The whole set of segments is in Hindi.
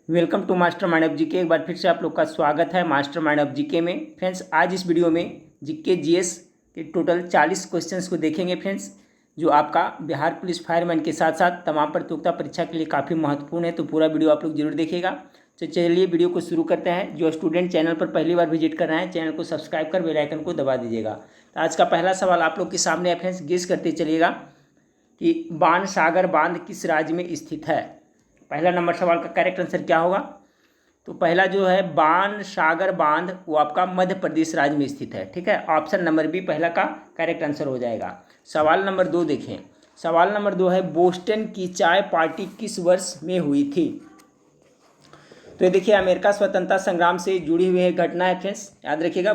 Welcome to master mind of GK. एक बार फिर से आप लोग का स्वागत है मास्टर माइंड ऑफ जीके में। फ्रेंड्स, आज इस वीडियो में जीके जीएस के टोटल 40 क्वेश्चंस को देखेंगे फ्रेंड्स, जो आपका बिहार पुलिस फायरमैन के साथ साथ तमाम प्रतियोगिता परीक्षा के लिए काफ़ी महत्वपूर्ण है। तो पूरा वीडियो आप लोग जरूर देखिएगा। तो चलिए वीडियो को शुरू करते हैं। जो स्टूडेंट चैनल पर पहली बार विजिट कर रहे हैं, चैनल को सब्सक्राइब कर बेल आइकन को दबा दीजिएगा। तो आज का पहला सवाल आप लोग के सामने है फ्रेंड्स, गेस करते चलिएगा कि बाणसागर बांध किस राज्य में स्थित है। पहला नंबर सवाल का करेक्ट आंसर क्या होगा? तो पहला जो है बाणसागर बांध, वो आपका मध्य प्रदेश राज्य में स्थित है। ठीक है, ऑप्शन नंबर बी पहला का करेक्ट आंसर हो जाएगा। सवाल नंबर 2 देखें। सवाल नंबर 2 है, बोस्टन की चाय पार्टी किस वर्ष में हुई थी? तो ये देखिए, अमेरिका स्वतंत्रता संग्राम से जुड़ी हुई एक घटना है फ्रेंड्स, याद रखिएगा।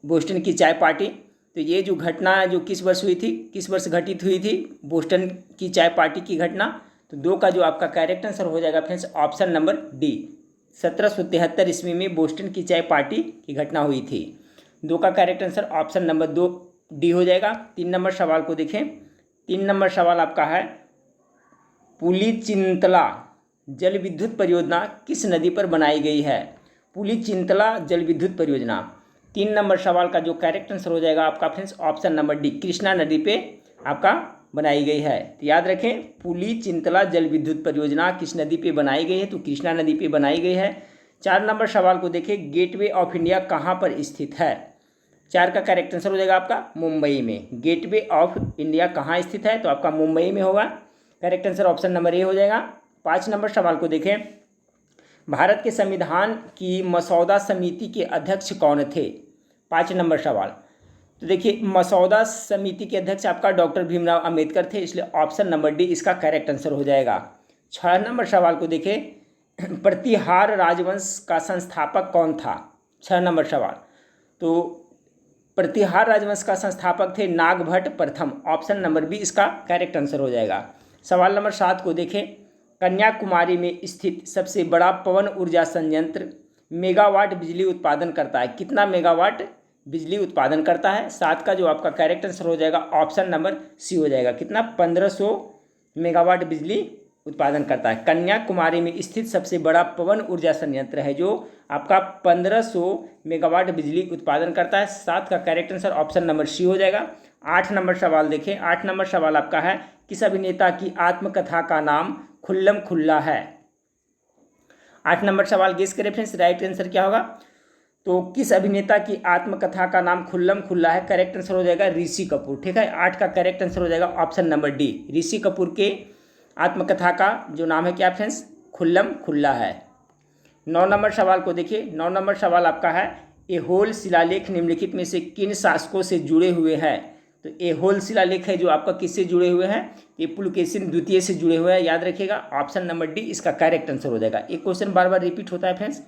बोस्टन की चाय पार्टी, तो ये जो घटना जो किस वर्ष हुई थी, किस वर्ष घटित हुई थी बोस्टन की चाय पार्टी की घटना? तो 2 का जो आपका करेक्ट आंसर हो जाएगा फ्रेंड्स, ऑप्शन नंबर डी। 1773 ईस्वी में बोस्टन की चाय पार्टी की घटना हुई थी। 2 का correct answer option number 2 D हो जाएगा। 3 नंबर सवाल को देखें। 3 नंबर सवाल आपका है, पुलिचिंतला जल विद्युत परियोजना किस नदी पर बनाई गई है? पुलिचिंतला जल विद्युत परियोजना। 3 नंबर सवाल का जो करेक्ट आंसर हो जाएगा आपका friends, option number D, Krishna नदी पे आपका बनाई गई है। तो याद रखें, पुलिचिंतला जल विद्युत परियोजना किस नदी पे बनाई गई है? तो कृष्णा नदी पे बनाई गई है। 4 नंबर सवाल को देखें, गेटवे ऑफ इंडिया कहाँ पर स्थित है? 4 का करेक्ट आंसर हो जाएगा आपका मुंबई में। गेटवे ऑफ इंडिया कहाँ स्थित है? तो आपका मुंबई में होगा। Correct answer option number A हो जाएगा। 5 नंबर सवाल को देखें, भारत के संविधान की मसौदा समिति के अध्यक्ष कौन थे? 5 नंबर सवाल। तो देखिए, मसौदा समिति के अध्यक्ष आपका डॉक्टर भीमराव अंबेडकर थे, इसलिए ऑप्शन नंबर डी इसका करेक्ट आंसर हो जाएगा। 6 नंबर सवाल को देखें, प्रतिहार राजवंश का संस्थापक कौन था? 6 नंबर सवाल। तो प्रतिहार राजवंश का संस्थापक थे नागभट्ट प्रथम, ऑप्शन नंबर बी इसका करेक्ट आंसर हो जाएगा। सवाल नंबर 7 को देखें, कन्याकुमारी में स्थित सबसे बड़ा पवन ऊर्जा संयंत्र मेगावाट बिजली उत्पादन करता है। कितना मेगावाट बिजली उत्पादन करता है? 7 का जो आपका करेक्ट आंसर हो जाएगा ऑप्शन नंबर सी हो जाएगा। कितना? 1500 मेगावाट बिजली उत्पादन करता है। कन्याकुमारी में स्थित सबसे बड़ा पवन ऊर्जा संयंत्र है जो आपका 1500 मेगावाट बिजली उत्पादन करता है। 7 का correct answer option number C हो जाएगा। 8 नंबर सवाल देखें। 8 नंबर सवाल आपका है, किस अभिनेता की आत्मकथा का नाम खुल्लम खुल्ला है? 8 नंबर सवाल गेस करें फ्रेंड्स, राइट आंसर क्या होगा? तो किस अभिनेता की आत्मकथा का नाम खुल्लम खुल्ला है? करेक्ट आंसर हो जाएगा ऋषि कपूर। ठीक है, 8 का करेक्ट आंसर हो जाएगा option number D, Rishi Kapoor के आत्मकथा का जो नाम है क्या फ्रेंड्स? खुल्लम खुल्ला है। 9 नंबर सवाल को देखिए। 9 नंबर सवाल आपका है, ऐहोल शिलालेख निम्नलिखित में से किन शासकों से जुड़े हुए हैं? तो ऐहोल शिलालेख है जो आपका किससे जुड़े हुए हैं? ये पुलकेशिन द्वितीय से जुड़े हुए हैं, याद रखिएगा। ऑप्शन नंबर डी इसका करेक्ट आंसर हो जाएगा। एक क्वेश्चन बार बार रिपीट होता है फ्रेंड्स,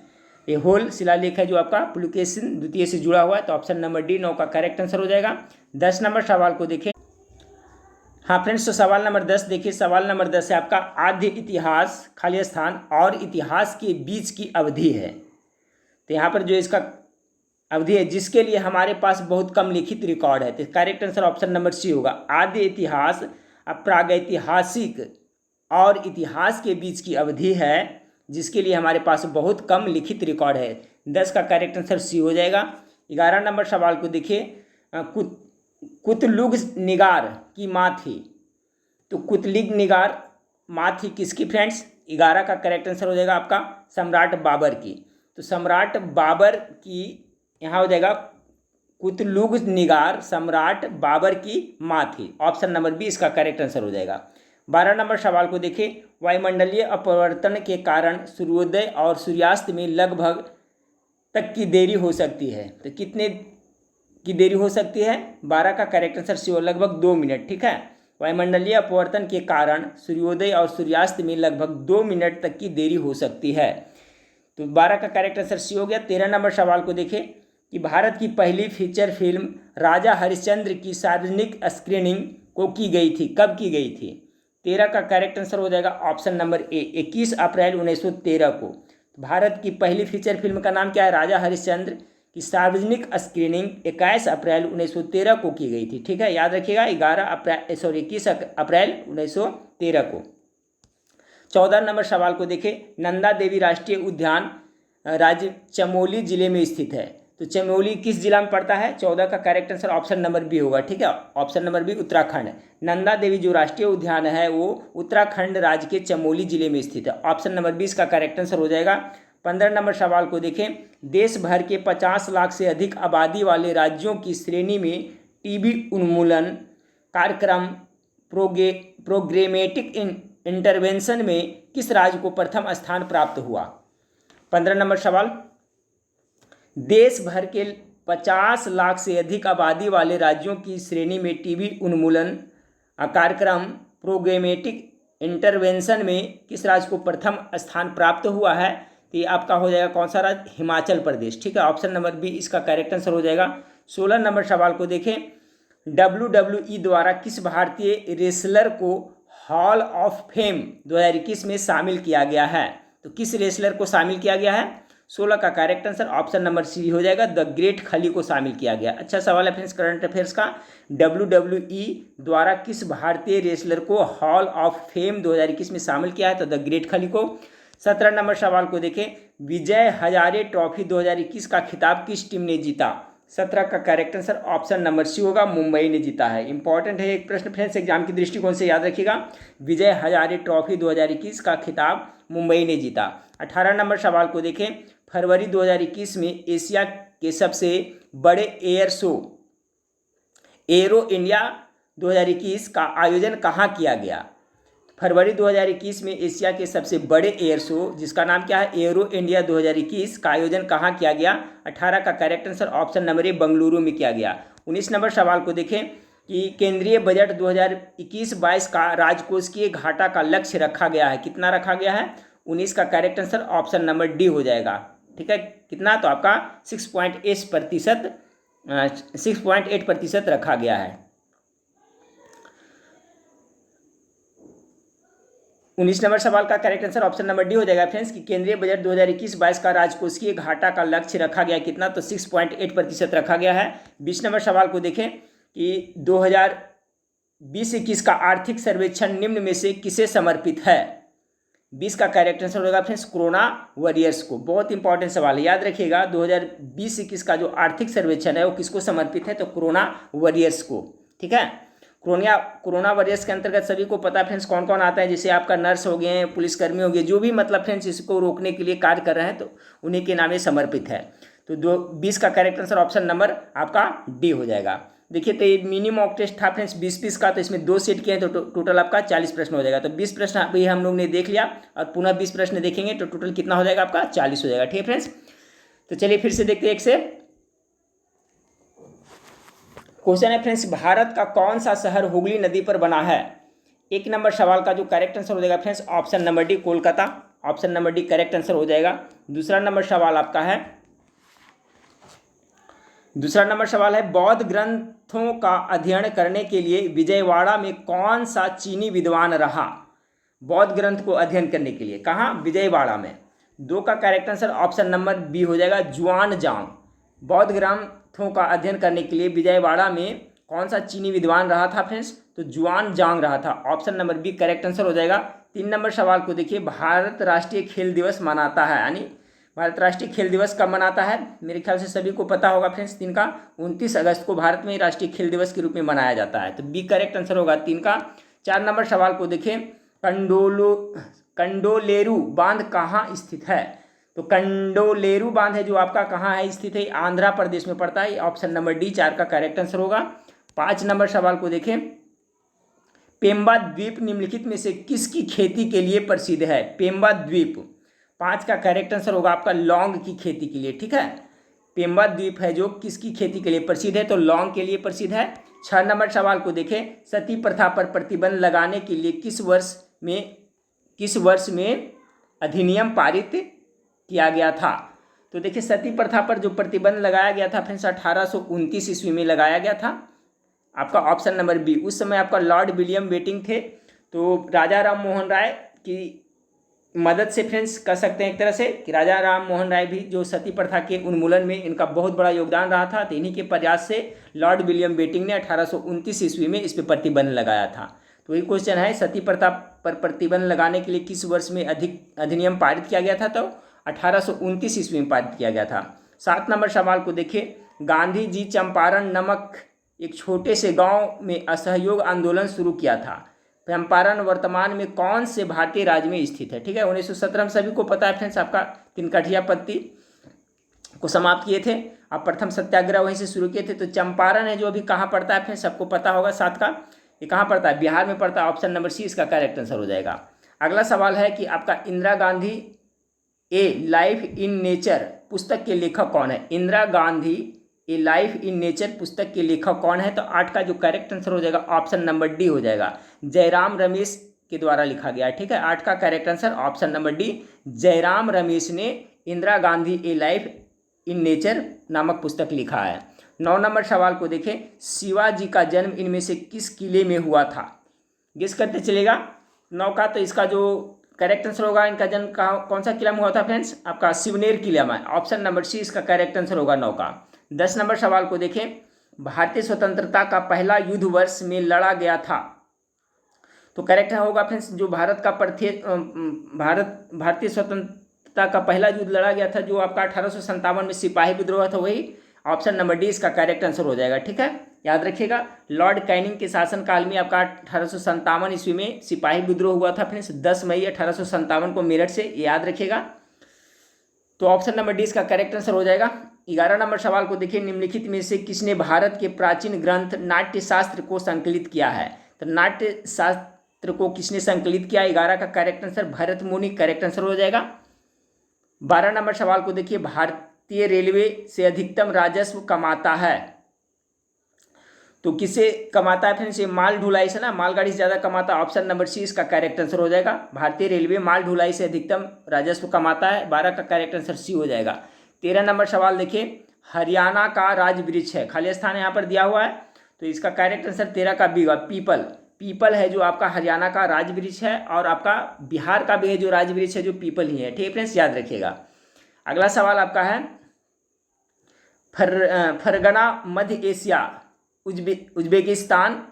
ऐहोल शिलालेख है जो आपका पुलकेशिन द्वितीय से जुड़ा हुआ है, तो ऑप्शन नंबर डी 9 का करेक्ट आंसर हो जाएगा। 10 नंबर सवाल को देखें। हाँ फ्रेंड्स, तो सवाल नंबर 10 देखिए। सवाल नंबर 10 है आपका, आद्य इतिहास खाली स्थान और इतिहास के बीच की अवधि है। तो यहाँ पर जो इसका अवधि है जिसके लिए हमारे पास बहुत कम लिखित रिकॉर्ड है, तो correct answer option number C होगा। आद्य इतिहास प्रागैतिहासिक और इतिहास के बीच की अवधि है जिसके लिए हमारे पास बहुत कम लिखित रिकॉर्ड है। 10 का करेक्ट आंसर सी हो जाएगा। 11 नंबर सवाल को देखिए, कुतलुग निगार की माँ थी। तो कुतलुग निगार माँ थी किसकी फ्रेंड्स? 11 का करेक्ट आंसर हो जाएगा आपका सम्राट बाबर की। तो सम्राट बाबर की यहाँ हो जाएगा कुतलुग निगार सम्राट बाबर की माँ थी, ऑप्शन नंबर बी इसका करेक्ट आंसर हो जाएगा। 12 नंबर सवाल को देखिए, वायुमंडलीय अपवर्तन के कारण सूर्योदय और सूर्यास्त में लगभग तक की देरी हो सकती है। तो कितने की देरी हो सकती है? 12 का करेक्ट आंसर सी हो, लगभग 2 मिनट। ठीक है, वायुमंडलीय अपवर्तन के कारण सूर्योदय और सूर्यास्त में लगभग 2 मिनट तक की देरी हो सकती है। तो 12 का करेक्ट आंसर सी हो गया। 13 नंबर सवाल को देखें कि भारत की पहली फीचर फिल्म राजा हरिश्चंद्र की सार्वजनिक स्क्रीनिंग को की गई थी, कब की गई थी? 13 का करेक्ट आंसर हो जाएगा ऑप्शन नंबर ए, 21 अप्रैल 1913 को। भारत की पहली फीचर फिल्म का नाम क्या है? राजा हरिश्चंद्र की सार्वजनिक स्क्रीनिंग 21 अप्रैल 1913 को की गई थी। ठीक है, याद रखिएगा 21 अप्रैल 1913 को। 14 नंबर सवाल को देखें, नंदा देवी राष्ट्रीय उद्यान राज्य चमोली जिले में स्थित है। तो चमोली किस जिला में पड़ता है? 14 का correct answer option number B होगा। ठीक है, option number B Uttarakhand. Nanda Devi जो राष्ट्रीय उद्यान है वो उत्तराखंड राज्य के चमोली जिले में स्थित है। ऑप्शन नंबर 20 का करेक्ट आंसर हो जाएगा। 15 नंबर सवाल को देखें, देश भर के 50 लाख से अधिक आबादी वाले राज्यों की श्रेणी में टीबी उन्मूलन कार्यक्रम प्रोग्रामेटिक इंटरवेंशन में किस राज्य को प्रथम स्थान प्राप्त हुआ? 15 नंबर सवाल, देश भर के 50 लाख से अधिक आबादी वाले राज्यों की श्रेणी में टीबी उन्मूलन कार्यक्रम प्रोग्रामेटिक इंटरवेंशन में किस राज्य को प्रथम स्थान प्राप्त हुआ है? तो ये आपका हो जाएगा कौन सा राज्य? हिमाचल प्रदेश। ठीक है, ऑप्शन नंबर बी इसका करेक्ट आंसर हो जाएगा। 16 नंबर सवाल को देखें, WWE द्वारा किस भारतीय रेसलर को हॉल ऑफ फेम 2021 में शामिल किया गया है? तो किस रेसलर को शामिल किया गया है? 16 का correct answer option number C हो जाएगा, द ग्रेट खली को शामिल किया गया। अच्छा सवाल है फ्रेंड्स करंट अफेयर्स का, WWE द्वारा किस भारतीय रेसलर को हॉल ऑफ फेम 2021 में शामिल किया है? तो द ग्रेट खली को। 17 नंबर सवाल को देखें, विजय हजारे ट्रॉफी 2021 का खिताब किस टीम ने जीता? 17 का correct answer option number C होगा, मुंबई ने जीता है। इंपॉर्टेंट है एक प्रश्न फ्रेंड्स, एग्जाम की दृष्टिकोण से याद रखिएगा, विजय हजारे ट्रॉफी 2021 का खिताब मुंबई ने जीता। 18 नंबर सवाल को देखें, फरवरी 2021 में एशिया के सबसे बड़े एयर शो एरो इंडिया 2021 का आयोजन कहाँ किया गया? फरवरी 2021 में एशिया के सबसे बड़े एयर शो जिसका नाम क्या है? एरो इंडिया 2021 का आयोजन कहाँ किया गया? 18 का correct answer option number A, Bengaluru में किया गया। 19 नंबर सवाल को देखें कि केंद्रीय बजट 2021-22 का राजकोषीय घाटा का लक्ष्य रखा गया है, कितना रखा गया है? 19 का correct answer option number D हो जाएगा। ठीक है, कितना? तो आपका 6.8% रखा गया है। 19 नंबर सवाल का correct answer option number D हो जाएगा फ्रेंड्स कि केंद्रीय बजट 2021-22 का राजकोषीय घाटा का लक्ष्य रखा गया कितना? तो 6.8% रखा गया है। 20 नंबर सवाल को देखें कि 2020-21 का आर्थिक सर्वेक्षण निम्न में से किसे समर्पित है? 20 का करेक्ट आंसर होगा फ्रेंड्स कोरोना वॉरियर्स को। बहुत इंपॉर्टेंट सवाल है, याद रखिएगा 2020-21 का जो आर्थिक सर्वेक्षण है वो किसको समर्पित है? तो कोरोना वॉरियर्स को। ठीक है, कोरोना वॉरियर्स के अंतर्गत सभी को पता फ्रेंड्स कौन कौन आता है, जैसे आपका नर्स हो गए, पुलिसकर्मी हो गए, जो भी मतलब फ्रेंड्स इसको रोकने के लिए कार्य कर रहे हैं तो उन्हीं के नाम समर्पित है। तो 20 का करेक्ट आंसर ऑप्शन नंबर आपका डी हो जाएगा। देखिए तो ये मिनी मॉक टेस्ट था फ्रेंड्स 20 का, तो इसमें 2 सेट किए हैं तो टोटल आपका 40 प्रश्न हो जाएगा। तो 20 प्रश्न अभी हम लोग ने देख लिया और पुनः 20 प्रश्न देखेंगे तो टोटल कितना हो जाएगा आपका? 40 हो जाएगा। ठीक है फ्रेंड्स, तो चलिए फिर से देखते हैं एक से। क्वेश्चन है फ्रेंड्स, भारत का कौन सा शहर हुगली नदी पर बना है? 1 नंबर सवाल का जो करेक्ट आंसर हो जाएगा friends option number D, Kolkata. Option number D correct answer हो जाएगा। दूसरा नंबर सवाल आपका है, दूसरा नंबर सवाल है, बौद्ध ग्रंथों का अध्ययन करने के लिए विजयवाड़ा में कौन सा चीनी विद्वान रहा? बौद्ध ग्रंथ को अध्ययन करने के लिए कहाँ? विजयवाड़ा में। 2 का correct answer option number B हो जाएगा, जुआनजांग। बौद्ध ग्रंथों का अध्ययन करने के लिए विजयवाड़ा में कौन सा चीनी विद्वान रहा था फ्रेंड्स? तो जुआनजांग रहा था। Option number B correct answer हो जाएगा। 3 नंबर सवाल को देखिए, भारत राष्ट्रीय खेल दिवस मनाता है, यानी भारत राष्ट्रीय खेल दिवस कब मनाता है? मेरे ख्याल से सभी को पता होगा फ्रेंड्स, 3 का 29 अगस्त को भारत में राष्ट्रीय खेल दिवस के रूप में मनाया जाता है। तो बी करेक्ट आंसर होगा 3 का। 4 नंबर सवाल को देखें, कंडोलेरू बांध कहाँ स्थित है? तो कंडोलेरू बांध है जो आपका कहाँ है स्थित है? आंध्र प्रदेश में पड़ता है। ऑप्शन नंबर डी 4 का करेक्ट आंसर होगा। 5 नंबर सवाल को देखें, पेम्बा द्वीप निम्नलिखित में से किसकी खेती के लिए प्रसिद्ध है? पेम्बा द्वीप 5 का करेक्ट आंसर होगा आपका लौंग की खेती के लिए। ठीक है, पेम्बा द्वीप है जो किसकी खेती के लिए प्रसिद्ध है? तो लौंग के लिए प्रसिद्ध है। 6 नंबर सवाल को देखें, सती प्रथा पर प्रतिबंध लगाने के लिए किस वर्ष में अधिनियम पारित किया गया था? तो देखिए सती प्रथा पर जो प्रतिबंध लगाया गया था फ्रेंड्स 1829 ईस्वी में लगाया गया था। आपका ऑप्शन नंबर बी। उस समय आपका लॉर्ड विलियम बेटिंग थे, तो राजा राम मोहन राय की मदद से फ्रेंड्स कह सकते हैं एक तरह से कि राजा राम मोहन राय भी जो सती प्रथा के उन्मूलन में इनका बहुत बड़ा योगदान रहा था। तो इन्हीं के प्रयास से लॉर्ड विलियम बेटिंग ने 1829 ईस्वी में इस पर प्रतिबंध लगाया था। तो ये क्वेश्चन है, सती प्रथा पर प्रतिबंध लगाने के लिए किस वर्ष में अधिनियम पारित किया गया था? तो 1829 ईस्वी में पारित किया गया था। 7 नंबर सवाल को देखिए, गांधी जी चंपारण नामक एक छोटे से गांव में असहयोग आंदोलन शुरू किया था। चंपारण वर्तमान में कौन से भारतीय राज्य में स्थित है? ठीक है, 1917 में सभी को पता है फ्रेंड्स, आपका तिनकठिया पत्ती को समाप्त किए थे। आप प्रथम सत्याग्रह वहीं से शुरू किए थे। तो चंपारण है जो अभी कहाँ पड़ता है फ्रेंड्स, सबको पता होगा। 7 का ये कहाँ पड़ता है? बिहार में पड़ता है। ऑप्शन नंबर सी इसका करेक्ट आंसर हो जाएगा। अगला सवाल है कि आपका Indira Gandhi a life in nature पुस्तक के लेखक कौन है? Indira Gandhi a life in nature पुस्तक के लेखक कौन है? तो 8 का जो करेक्ट आंसर हो जाएगा ऑप्शन नंबर डी हो जाएगा। जयराम रमेश के द्वारा लिखा गया है। ठीक है, 8 का correct answer option number D, Jairam Ramesh ने Indira Gandhi a life in nature नामक पुस्तक लिखा है। 9 नंबर सवाल को देखें, शिवाजी का जन्म इनमें से किस किले में हुआ था? गेस करते चलेगा 9 का। तो इसका जो करेक्ट आंसर होगा, इनका जन्म कौन सा किला में हुआ था फ्रेंड्स? आपका शिवनेर किला में। ऑप्शन नंबर सी इसका करेक्ट आंसर होगा 9 का। 10 नंबर सवाल को देखें, भारतीय स्वतंत्रता का पहला युद्ध वर्ष में लड़ा गया था। तो करेक्ट होगा फ्रेंड्स, जो भारत का भारतीय स्वतंत्रता का पहला युद्ध लड़ा गया था जो आपका 1857 में सिपाही विद्रोह था, वही ऑप्शन नंबर डी इसका करेक्ट आंसर हो जाएगा। ठीक है, याद रखिएगा, लॉर्ड कैनिंग के शासनकाल में आपका 1857 ईस्वी में सिपाही विद्रोह हुआ था फ्रेंड्स, 10 मई 1857 को मेरठ से, याद रखिएगा। तो ऑप्शन नंबर डी इसका करेक्ट आंसर हो जाएगा। 11 नंबर सवाल को देखिए, निम्नलिखित में से किसने भारत के प्राचीन ग्रंथ नाट्यशास्त्र को संकलित किया है? तो नाट्यशास्त्र को किसने संकलित किया? 11 का करेक्ट आंसर भरत मुनि करेक्ट आंसर हो जाएगा। 12 नंबर सवाल को देखिए, भारतीय रेलवे से अधिकतम राजस्व कमाता है, तो किसे कमाता है फ्रेंड्स? ये माल ढुलाई से ना, मालगाड़ी से ज़्यादा कमाता है। ऑप्शन नंबर सी इसका करेक्ट आंसर हो जाएगा। भारतीय रेलवे माल ढुलाई से अधिकतम राजस्व कमाता है। 12 का करेक्ट आंसर सी हो जाएगा। 13 नंबर सवाल देखिए, हरियाणा का राज वृक्ष है, खाली स्थान यहाँ पर दिया हुआ है, तो इसका करेक्ट आंसर 13 का बी होगा, पीपल। पीपल है जो आपका हरियाणा का राज वृक्ष है, और आपका बिहार का भी है जो राज वृक्ष है जो पीपल ही है। ठीक है फ्रेंड्स, याद रखिएगा। अगला सवाल आपका है, फरगना मध्य एशिया उज्बेकिस्तान,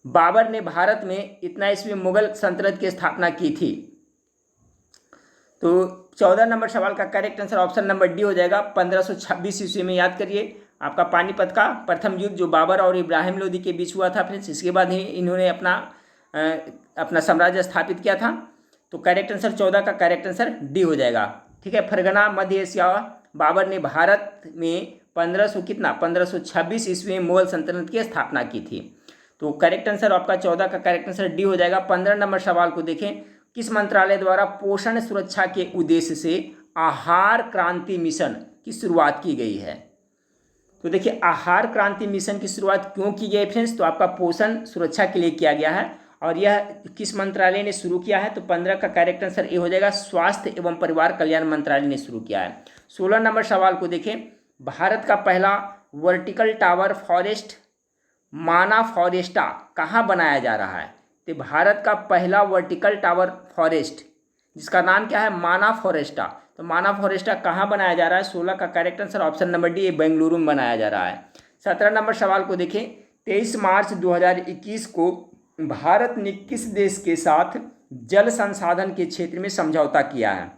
बाबर ने भारत में इतना ईस्वी मुगल सल्तनत की स्थापना की थी? तो 14 नंबर सवाल का correct answer option number D हो जाएगा, 1526 ईस्वी में। याद करिए, आपका पानीपत का प्रथम युद्ध जो बाबर और इब्राहिम लोदी के बीच हुआ था फ्रेंड्स, इसके बाद ही इन्होंने अपना साम्राज्य स्थापित किया था। तो करेक्ट आंसर 14 का करेक्ट आंसर डी हो जाएगा। ठीक है, फरगना मध्य एशिया, बाबर ने भारत में 1526 ईस्वी में मुगल सल्तनत की स्थापना की थी। तो करेक्ट आंसर आपका 14 का करेक्ट आंसर डी हो जाएगा। 15 नंबर सवाल को देखें, किस मंत्रालय द्वारा पोषण सुरक्षा के उद्देश्य से आहार क्रांति मिशन की शुरुआत की गई है? तो देखिए, आहार क्रांति मिशन की शुरुआत क्यों की गई फ्रेंड्स? तो आपका पोषण सुरक्षा के लिए किया गया है, और यह किस मंत्रालय ने शुरू किया है? तो 15 का करेक्ट आंसर ए हो जाएगा, स्वास्थ्य एवं परिवार कल्याण मंत्रालय ने शुरू किया है। 16 नंबर सवाल को देखें, भारत का पहला वर्टिकल टावर फॉरेस्ट माना फॉरेस्टा कहाँ बनाया जा रहा है? तो भारत का पहला वर्टिकल टावर फॉरेस्ट जिसका नाम क्या है? माना फॉरेस्टा। तो माना फॉरेस्टा कहाँ बनाया जा रहा है? 16 का correct answer option number D, Bengaluru में बनाया जा रहा है। 17 नंबर सवाल को देखें, 23 मार्च 2021 को भारत ने किस देश के साथ जल संसाधन के क्षेत्र में समझौता किया है?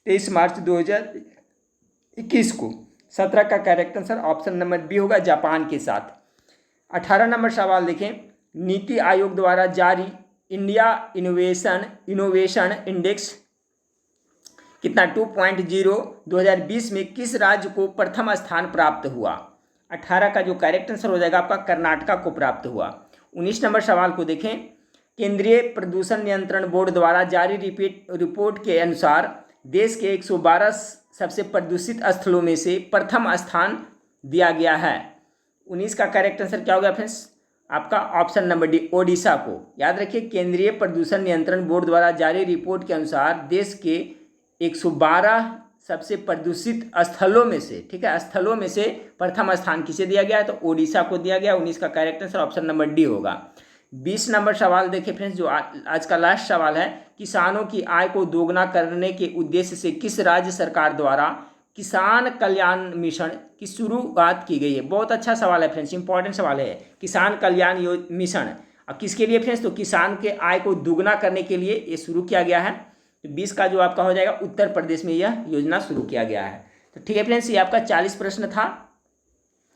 23 मार्च 2021 को। 17 का correct answer option number B होगा, जापान के साथ। 18 नंबर सवाल देखें, नीति आयोग द्वारा जारी इंडिया इनोवेशन इंडेक्स कितना 2.0 2020 में किस राज्य को प्रथम स्थान प्राप्त हुआ? 18 का जो करेक्ट आंसर हो जाएगा आपका कर्नाटका को प्राप्त हुआ। 19 नंबर सवाल को देखें, केंद्रीय प्रदूषण नियंत्रण बोर्ड द्वारा जारी रिपोर्ट के अनुसार देश के 112 सबसे प्रदूषित स्थलों में से प्रथम स्थान दिया गया है। 19 का करेक्ट आंसर क्या होगा फ्रेंड्स? आपका ऑप्शन नंबर डी, ओडिशा को। याद रखिए, केंद्रीय प्रदूषण नियंत्रण बोर्ड द्वारा जारी रिपोर्ट के अनुसार देश के 112 सबसे प्रदूषित स्थलों में से, ठीक है, स्थलों में से प्रथम स्थान किसे दिया गया है? तो ओडिशा को दिया गया। 19 का correct answer option number D होगा। 20 नंबर सवाल देखिए फ्रेंड्स, जो आज का लास्ट सवाल है, किसानों की आय को दोगुना करने के उद्देश्य से किस राज्य सरकार द्वारा किसान कल्याण मिशन की शुरुआत की गई है? बहुत अच्छा सवाल है फ्रेंड्स, इंपॉर्टेंट सवाल है। किसान कल्याण मिशन और किसके लिए फ्रेंड्स, तो किसान के आय को दुगना करने के लिए ये शुरू किया गया है। तो 20 का जो आपका हो जाएगा उत्तर प्रदेश में यह योजना शुरू किया गया है। तो ठीक है फ्रेंड्स, ये आपका 40 प्रश्न था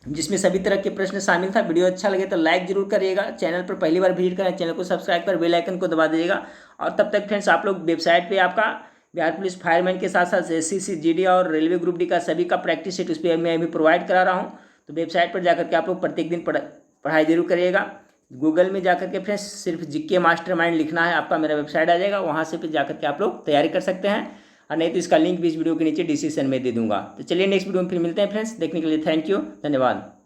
जिसमें सभी तरह के प्रश्न शामिल था। वीडियो अच्छा लगे तो लाइक जरूर करिएगा, चैनल पर पहली बार विजिट करें चैनल को सब्सक्राइब कर बेल आइकन को दबा दीजिएगा। और तब तक फ्रेंड्स आप लोग वेबसाइट पे आपका बिहार पुलिस फायरमैन के साथ साथ SCC GD और रेलवे ग्रुप डी का सभी का प्रैक्टिस सेट उस पर मैं अभी प्रोवाइड करा रहा हूँ। तो वेबसाइट पर जाकर के आप लोग प्रत्येक दिन पढ़ाई जरूर करिएगा। गूगल में जाकर के फ्रेंड्स सिर्फ GK मास्टरमाइंड लिखना है, आपका मेरा वेबसाइट आ जाएगा, वहाँ से फिर जाकर के आप लोग तैयारी कर सकते हैं। और नहीं तो इसका लिंक भी इस वीडियो के नीचे डिस्क्रिप्शन में दे दूंगा। तो चलिए नेक्स्ट वीडियो में फिर मिलते हैं फ्रेंड्स। देखने के लिए थैंक यू, धन्यवाद।